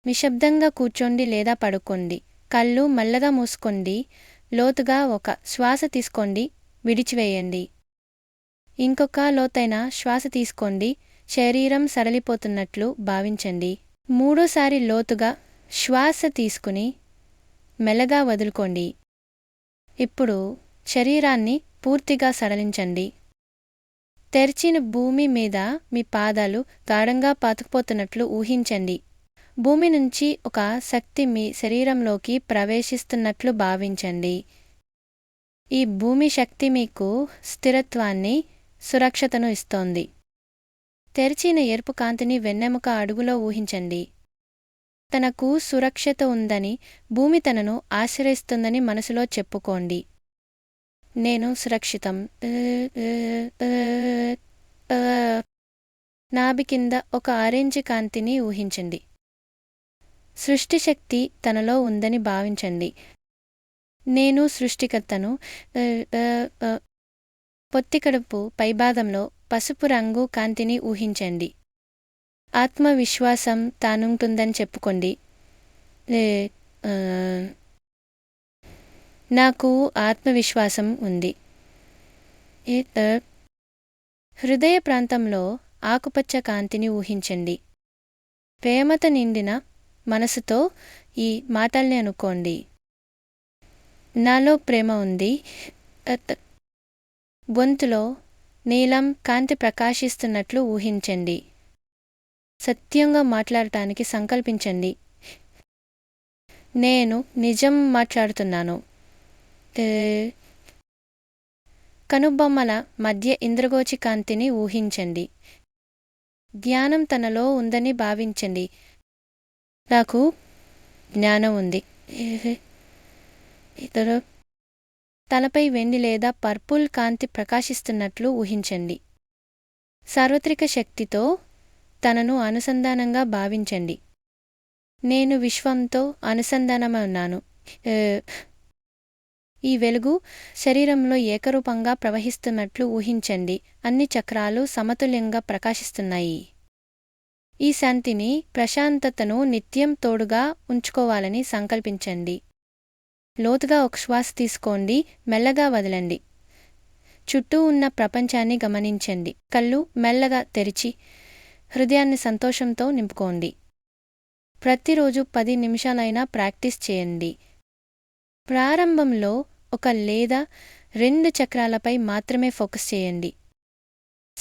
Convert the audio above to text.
నిశ్శబ్దంగా కూర్చోండి లేదా పడుకోండి. కళ్ళు మెల్లగా మూసుకోండి. లోతుగా ఒక శ్వాస తీసుకోండి, విడిచివేయండి. ఇంకొక లోతైన శ్వాస తీసుకోండి. శరీరం సడలిపోతున్నట్లు భావించండి. మూడోసారి లోతుగా శ్వాస తీసుకుని మెల్లగా వదులుకోండి. ఇప్పుడు శరీరాన్ని పూర్తిగా సడలించండి. తెరిచిన భూమి మీద మీ పాదాలు గాఢంగా పాతుకుపోతున్నట్లు ఊహించండి. భూమి నుంచి ఒక శక్తి మీ శరీరంలోకి ప్రవేశిస్తున్నట్లు భావించండి. ఈ భూమి శక్తి మీకు స్థిరత్వాన్ని, సురక్షతను ఇస్తోంది. తెరిచిన ఎరుపు కాంతిని వెన్నెముక అడుగులో ఊహించండి. తనకు సురక్షత ఉందని, భూమి తనను ఆశ్రయిస్తుందని మనసులో చెప్పుకోండి. నేను సురక్షితం. నాభి కింద ఒక ఆరెంజ్ కాంతిని ఊహించండి. సృష్టిశక్తి తనలో ఉందని భావించండి. నేను సృష్టికర్తను. పొత్తికడుపు పైభాగంలో పసుపు రంగు కాంతిని ఊహించండి. ఆత్మవిశ్వాసం తానుంటుందని చెప్పుకోండి. నాకు ఆత్మవిశ్వాసం ఉంది. హృదయ ప్రాంతంలో ఆకుపచ్చ కాంతిని ఊహించండి. ప్రేమతో నిండిన మనసుతో ఈ మాటల్ని అనుకోండి. నాలో ప్రేమ ఉంది. గొంతులో నీలం కాంతి ప్రకాశిస్తున్నట్లు ఊహించండి. సత్యంగా మాట్లాడటానికి సంకల్పించండి. నేను నిజం మాట్లాడుతున్నాను. కనుబొమ్మల మధ్య ఇంద్రగోచి కాంతిని ఊహించండి. జ్ఞానం తనలో ఉందని భావించండి. నాకు జ్ఞానం ఉంది. తలపై వెండి లేదా పర్పుల్ కాంతి ప్రకాశిస్తున్నట్లు ఊహించండి. సార్వత్రిక శక్తితో తనను అనుసంధానంగా భావించండి. నేను విశ్వంతో అనుసంధానమై ఉన్నాను. ఈ వెలుగు శరీరంలో ఏకరూపంగా ప్రవహిస్తున్నట్లు ఊహించండి. అన్ని చక్రాలు సమతుల్యంగా ప్రకాశిస్తున్నాయి. ఈ శాంతిని, ప్రశాంతతను నిత్యం తోడుగా ఉంచుకోవాలని సంకల్పించండి. లోతుగా ఒక శ్వాస తీసుకోండి, మెల్లగా వదలండి. చుట్టూ ఉన్న ప్రపంచాన్ని గమనించండి. కళ్ళు మెల్లగా తెరిచి హృదయాన్ని సంతోషంతో నింపుకోండి. ప్రతిరోజు 10 నిమిషాలైనా ప్రాక్టీస్ చేయండి. ప్రారంభంలో 1 లేదా 2 చక్రాలపై మాత్రమే ఫోకస్ చేయండి.